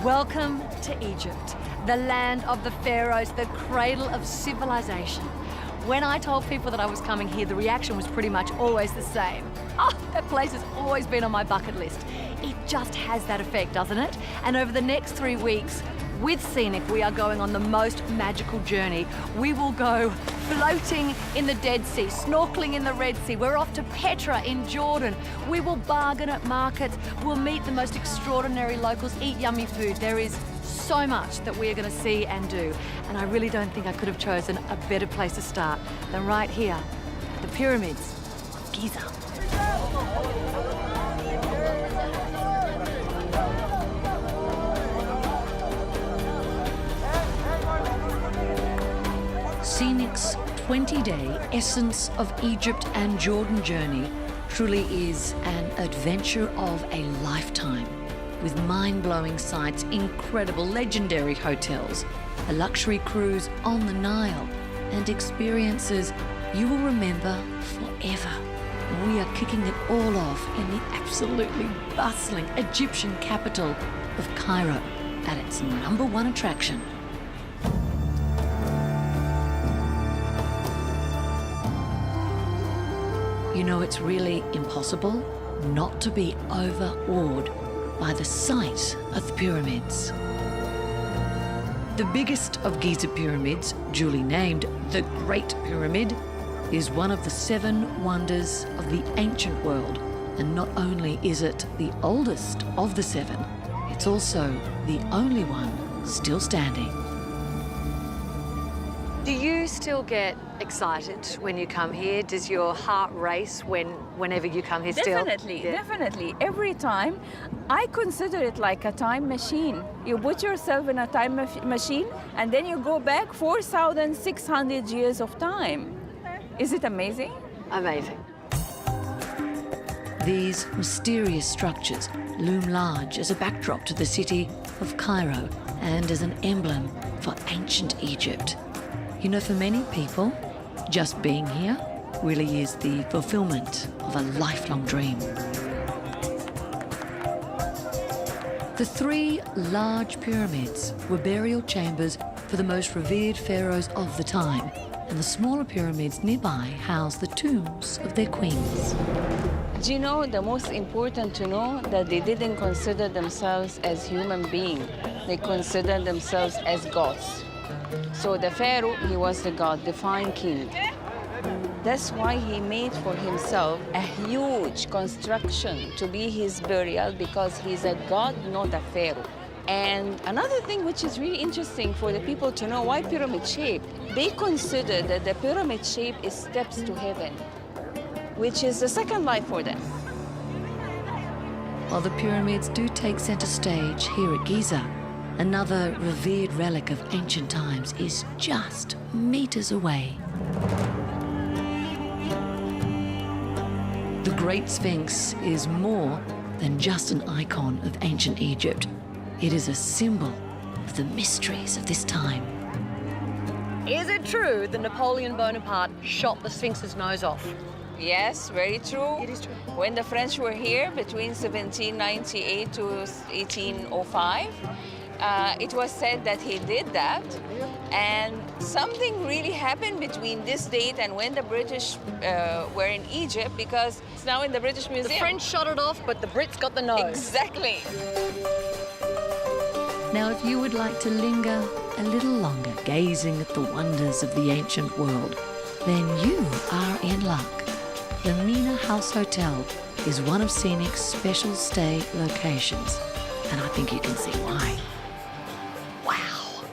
Welcome to Egypt, the land of the pharaohs, the cradle of civilization. When I told people that I was coming here, the reaction was pretty much always the same. Oh, that place has always been on my bucket list. It just has that effect, doesn't it? And over the next 3 weeks, with Scenic, we are going on the most magical journey. We will go floating in the Dead Sea, snorkeling in the Red Sea. We're off to Petra in Jordan. We will bargain at markets. We'll meet the most extraordinary locals, eat yummy food. There is so much that we are going to see and do. And I really don't think I could have chosen a better place to start than right here, the pyramids of Giza. Scenic's 20-day Essence of Egypt and Jordan journey truly is an adventure of a lifetime, with mind-blowing sights, incredible legendary hotels, a luxury cruise on the Nile, and experiences you will remember forever. We are kicking it all off in the absolutely bustling Egyptian capital of Cairo at its #1 attraction. You know, it's really impossible not to be overawed by the sight of the pyramids. The biggest of Giza pyramids, duly named the Great Pyramid, is one of the 7 wonders of the ancient world. And not only is it the oldest of the 7, it's also the only one still standing. Do you still get excited when you come here? Does your heart race whenever you come here still? Definitely, definitely. Every time, I consider it like a time machine. You put yourself in a time machine and then you go back 4,600 years of time. Is it amazing? Amazing. These mysterious structures loom large as a backdrop to the city of Cairo and as an emblem for ancient Egypt. You know, for many people, just being here really is the fulfillment of a lifelong dream. The 3 large pyramids were burial chambers for the most revered pharaohs of the time, and the smaller pyramids nearby house the tombs of their queens. Do you know, the most important to know that they didn't consider themselves as human beings. They considered themselves as gods. So the pharaoh, he was the god, divine king. That's why he made for himself a huge construction to be his burial, because he's a god, not a pharaoh. And another thing which is really interesting for the people to know, why pyramid shape? They consider that the pyramid shape is steps to heaven, which is the second life for them. While the pyramids do take center stage here at Giza, another revered relic of ancient times is just meters away. The Great Sphinx is more than just an icon of ancient Egypt. It is a symbol of the mysteries of this time. Is it true that Napoleon Bonaparte shot the Sphinx's nose off? Yes, very true. It is true. When the French were here between 1798 to 1805, it was said that he did that, and something really happened between this date and when the British were in Egypt, because it's now in the British Museum. The French shot it off, but the Brits got the nose. Exactly. Now, if you would like to linger a little longer gazing at the wonders of the ancient world, then you are in luck. The Mina House Hotel is one of Scenic's special stay locations, and I think you can see why. Wow,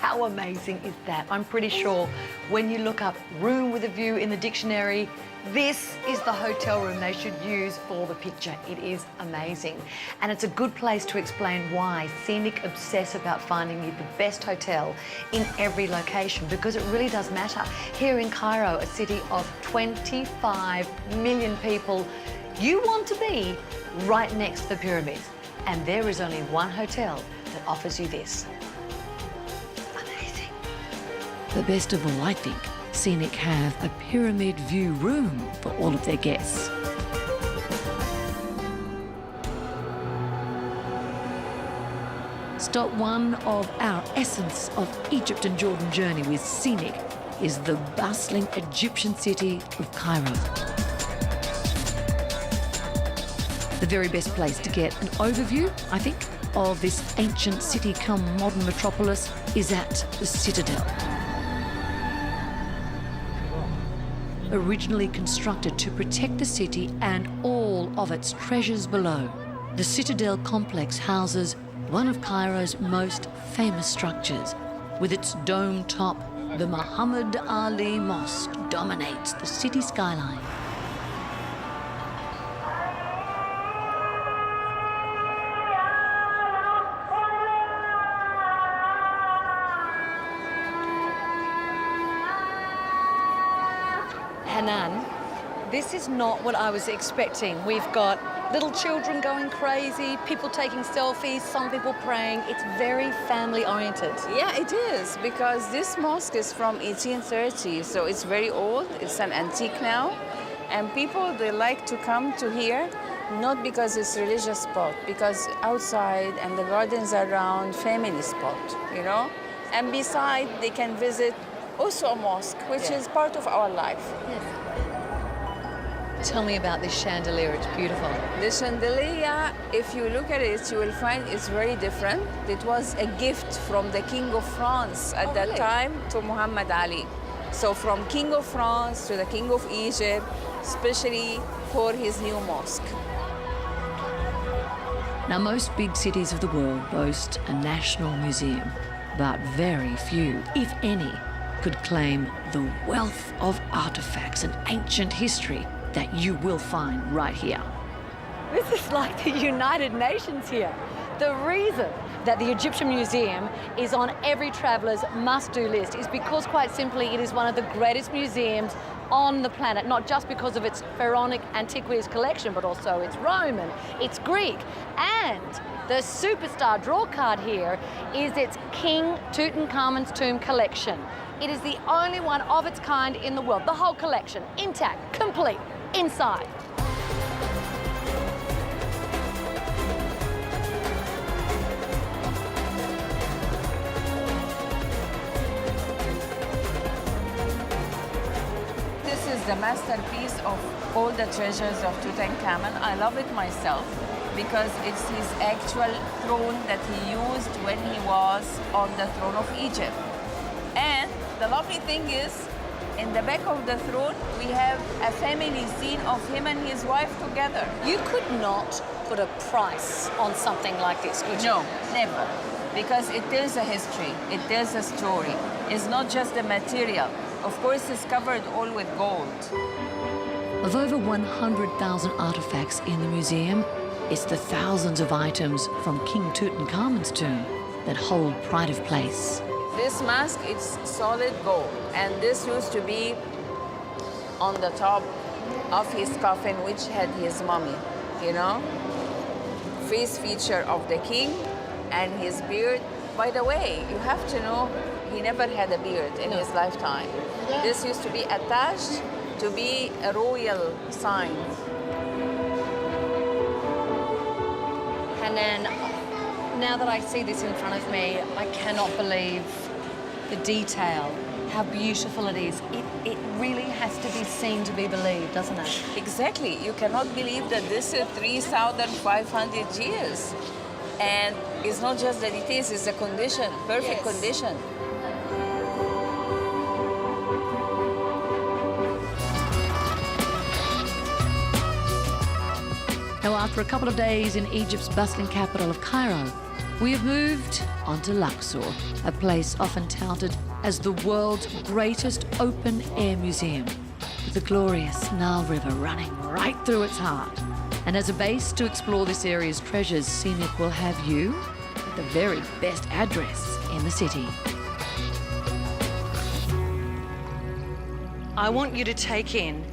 how amazing is that? I'm pretty sure when you look up room with a view in the dictionary, this is the hotel room they should use for the picture. It is amazing. And it's a good place to explain why Scenic obsess about finding you the best hotel in every location, because it really does matter. Here in Cairo, a city of 25 million people, you want to be right next to the pyramids. And there is only one hotel that offers you this. Amazing. The best of all, I think, Scenic have a pyramid view room for all of their guests. One of our Essence of Egypt and Jordan journey with Scenic is the bustling Egyptian city of Cairo. The very best place to get an overview, I think, of this ancient city come modern metropolis is at the Citadel. Originally constructed to protect the city and all of its treasures below, the Citadel complex houses one of Cairo's most famous structures. With its dome top, the Muhammad Ali Mosque dominates the city skyline. Hanan, this is not what I was expecting. We've got little children going crazy, people taking selfies, some people praying. It's very family-oriented. Yeah, it is, because this mosque is from 1830, so it's very old. It's an antique now. And people, they like to come to here, not because it's a religious spot, because outside and the gardens around, family spot, you know? And beside, they can visit also a mosque, which is part of our life. Yes. Tell me about this chandelier, it's beautiful. The chandelier, if you look at it, you will find it's very different. It was a gift from the King of France at that time to Muhammad Ali. So from King of France to the King of Egypt, especially for his new mosque. Now, most big cities of the world boast a national museum, but very few, if any, could claim the wealth of artifacts and ancient history that you will find right here. This is like the United Nations here. The reason that the Egyptian Museum is on every traveller's must-do list is because, quite simply, it is one of the greatest museums on the planet, not just because of its pharaonic antiquities collection, but also its Roman, its Greek, and the superstar draw card here is its King Tutankhamun's tomb collection. It is the only one of its kind in the world. The whole collection, intact, complete, inside. This is the masterpiece of all the treasures of Tutankhamun. I love it myself because it's his actual throne that he used when he was on the throne of Egypt. And the lovely thing is, in the back of the throne, we have a family scene of him and his wife together. You could not put a price on something like this, could you? No, never. Because it tells a history, it tells a story. It's not just the material. Of course, it's covered all with gold. Of over 100,000 artifacts in the museum, it's the thousands of items from King Tutankhamun's tomb that hold pride of place. This mask is solid gold, and this used to be on the top of his coffin, which had his mummy, you know? Face feature of the king and his beard. By the way, you have to know, he never had a beard in his lifetime. This used to be attached to be a royal sign. Hanan, now that I see this in front of me, I cannot believe the detail, how beautiful it is. It really has to be seen to be believed, doesn't it? Exactly. You cannot believe that this is 3,500 years. And it's not just the details, it's the condition, perfect condition. Now, after a couple of days in Egypt's bustling capital of Cairo, we have moved on to Luxor, a place often touted as the world's greatest open-air museum, with the glorious Nile River running right through its heart. And as a base to explore this area's treasures, Scenic will have you at the very best address in the city. I want you to take in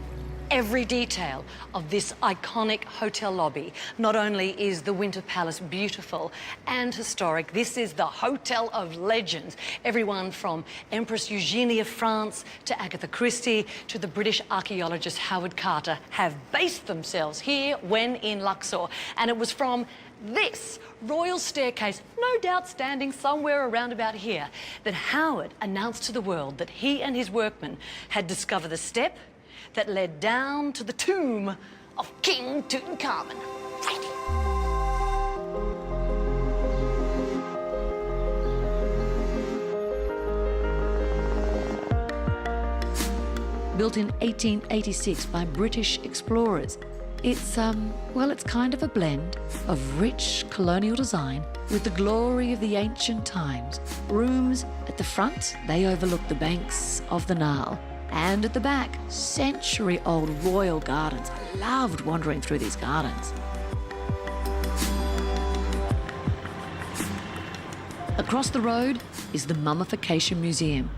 every detail of this iconic hotel lobby. Not only is the Winter Palace beautiful and historic, this is the hotel of legends. Everyone from Empress Eugenie of France to Agatha Christie to the British archaeologist Howard Carter have based themselves here when in Luxor. And it was from this royal staircase, no doubt standing somewhere around about here, that Howard announced to the world that he and his workmen had discovered the step that led down to the tomb of King Tutankhamun. Built in 1886 by British explorers, it's, well, it's kind of a blend of rich colonial design with the glory of the ancient times. Rooms at the front, they overlook the banks of the Nile. And at the back, century-old royal gardens. I loved wandering through these gardens. Across the road is the Mummification Museum.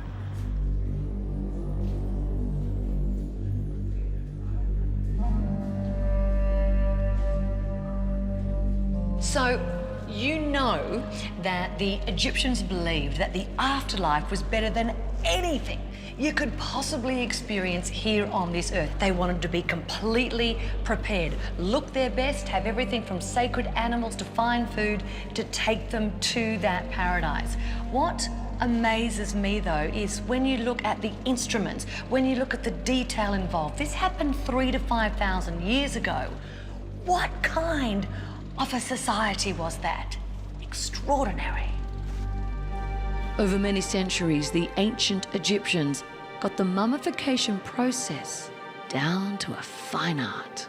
So, you know that the Egyptians believed that the afterlife was better than anything you could possibly experience here on this earth. They wanted to be completely prepared, look their best, have everything from sacred animals to fine food to take them to that paradise. What amazes me, though, is when you look at the instruments, when you look at the detail involved. This happened 3,000 to 5,000 years ago. What kind of a society was that? Extraordinary. Over many centuries, the ancient Egyptians got the mummification process down to a fine art.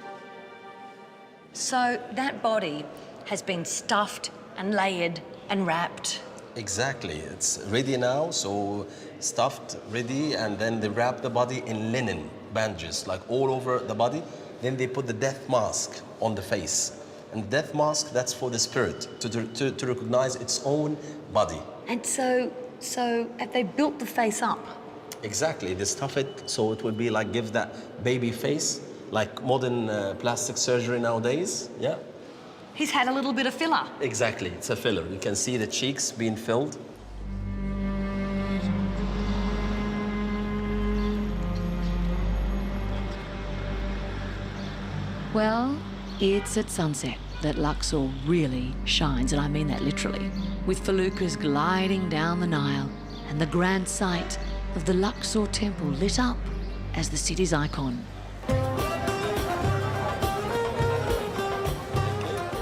So that body has been stuffed and layered and wrapped. Exactly. It's ready now, so stuffed, ready, and then they wrap the body in linen bandages, like all over the body. Then they put the death mask on the face. And the death mask, that's for the spirit, to recognize its own body. And so have they built the face up? Exactly. They stuff it so it would be like, gives that baby face, like modern plastic surgery nowadays. Yeah. He's had a little bit of filler. Exactly. It's a filler. You can see the cheeks being filled. Well, it's at sunset that Luxor really shines, and I mean that literally, with feluccas gliding down the Nile and the grand sight of the Luxor Temple lit up as the city's icon.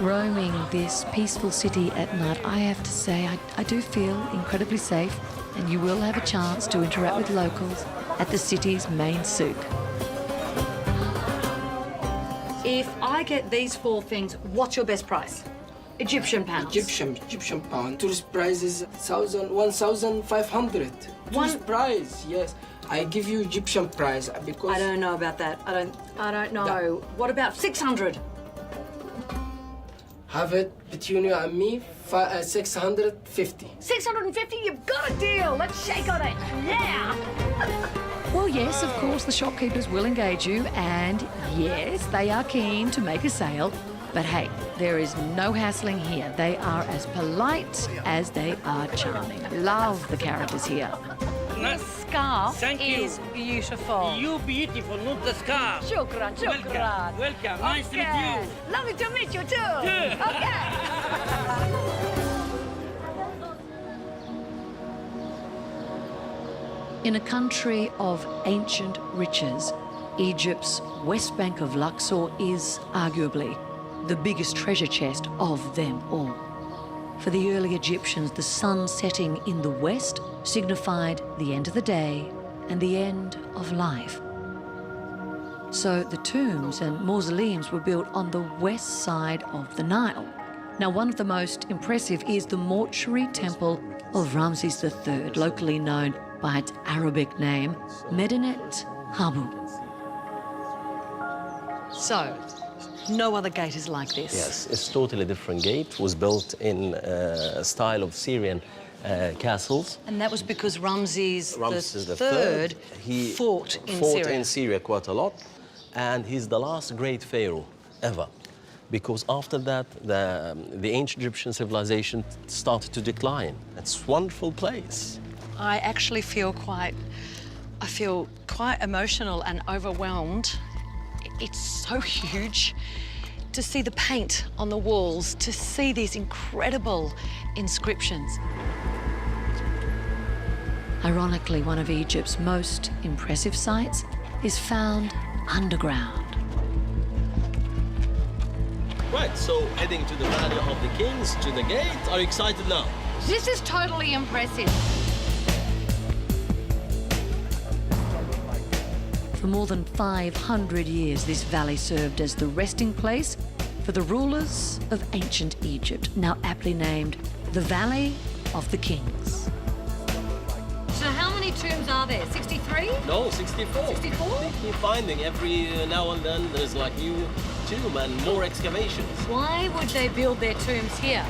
Roaming this peaceful city at night, I have to say I do feel incredibly safe, and you will have a chance to interact with locals at the city's main souk. If I get these 4 things, what's your best price? Egyptian pounds. Egyptian pound. Tourist price is 1,500. Tourist price, yes. I give you Egyptian price because I don't know about that. I don't know. What about 600? Have it between you and me, 650. 650? You've got a deal. Let's shake on it. Yeah. Well, yes, of course, the shopkeepers will engage you, and yes, they are keen to make a sale. But hey, there is no hassling here. They are as polite as they are charming. Love the characters here. Your scarf is beautiful. You beautiful, not the scarf. Shukran, shukran. Welcome. Nice to meet you. Lovely to meet you too. Okay. In a country of ancient riches, Egypt's West Bank of Luxor is arguably the biggest treasure chest of them all. For the early Egyptians, the sun setting in the west signified the end of the day and the end of life. So the tombs and mausoleums were built on the west side of the Nile. Now, one of the most impressive is the mortuary temple of Ramses III, locally known by its Arabic name, Medinet Habu. So, no other gate is like this. Yes, it's totally different gate. It was built in a style of Syrian castles. And that was because Ramses Ramses III he fought in fought Syria. in Syria quite a lot. and he's the last great pharaoh ever. Because after that, the ancient Egyptian civilization started to decline. It's a wonderful place. I actually feel quite emotional and overwhelmed. It's so huge. To see the paint on the walls, to see these incredible inscriptions. Ironically, one of Egypt's most impressive sites is found underground. Right, so heading to the Valley of the Kings, to the gate. Are you excited now? This is totally impressive. For more than 500 years, this valley served as the resting place for the rulers of ancient Egypt, now aptly named the Valley of the Kings. So how many tombs are there? 63? No, 64. 64? They keep finding every now and then there's like new tomb and more excavations. Why would they build their tombs here?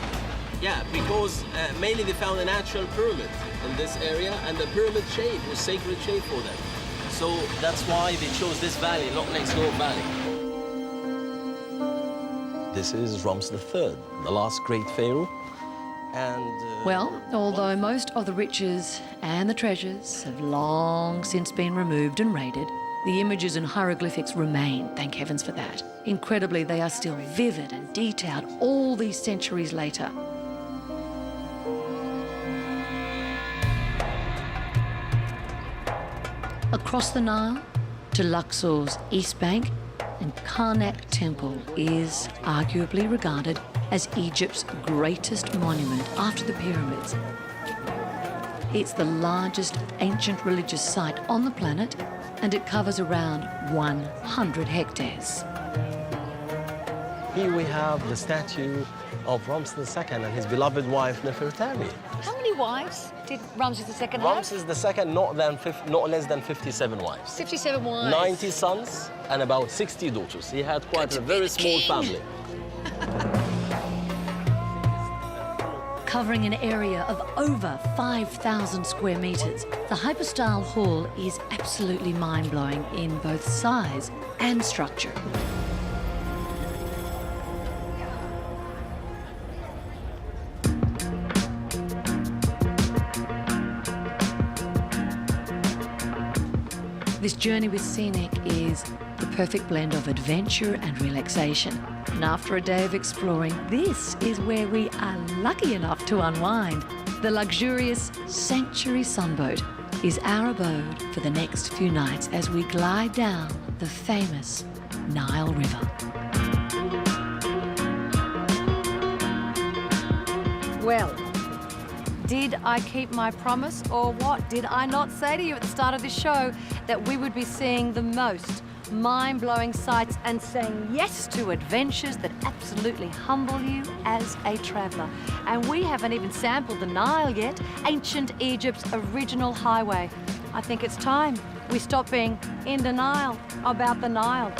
Yeah, because mainly they found a natural pyramid in this area, and the pyramid shape was sacred shape for them. So that's why they chose this valley, not next door valley. This is Ramses III, the last great pharaoh. And Well, although most of the riches and the treasures have long since been removed and raided, the images and hieroglyphics remain, thank heavens for that. Incredibly, they are still vivid and detailed all these centuries later. Across the Nile to Luxor's East Bank, and Karnak Temple is arguably regarded as Egypt's greatest monument after the pyramids. It's the largest ancient religious site on the planet, and it covers around 100 hectares. here we have the statue of Ramses II and his beloved wife Nefertari. How many wives did Ramses II have? Ramses II, not less than 57 wives. 57 wives. 90 sons and about 60 daughters. He had quite a very small family. Covering an area of over 5,000 square metres, the hypostyle hall is absolutely mind-blowing in both size and structure. This journey with Scenic is the perfect blend of adventure and relaxation. And after a day of exploring, this is where we are lucky enough to unwind. The luxurious Sanctuary Sunboat is our abode for the next few nights as we glide down the famous Nile River. Well, did I keep my promise or what? Did I not say to you at the start of this show that we would be seeing the most mind-blowing sights and saying yes to adventures that absolutely humble you as a traveller? And we haven't even sampled the Nile yet, ancient Egypt's original highway. I think it's time we stop being in denial about the Nile.